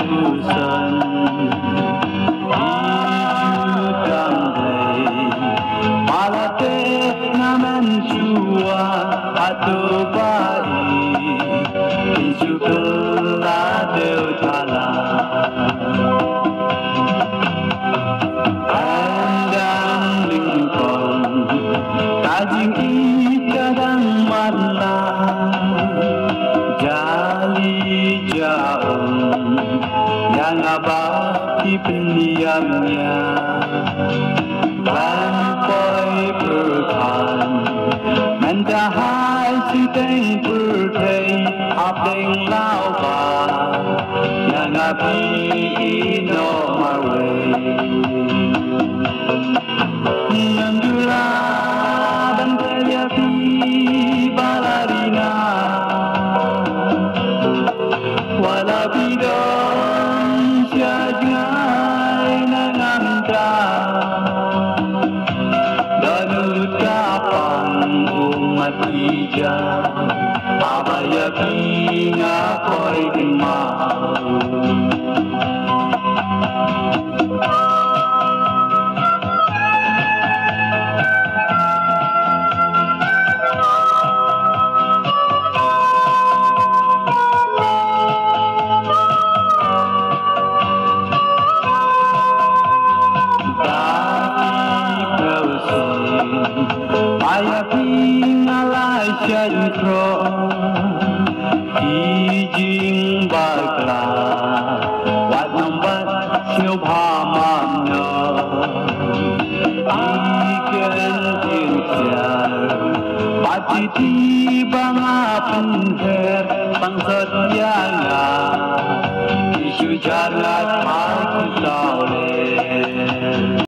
pusan hiju damai malate naman jua atau bari hiju beladeu tala andang lingkong tajing ikadang mala jali jauh yang abadi pendiamnya lampoi berkan mendahai sidang berdei abdeng lauba yang api ino marwe Nandula dan terjadi balarina wala bidon syajngai nanganta danut kapang umat ija abaya pinga koi dimau Ayah pingalai syajro Ijing bakla Wat nombat sinu pamamnya Ikan jinsyar Baci tibang apen her Bangsat yanga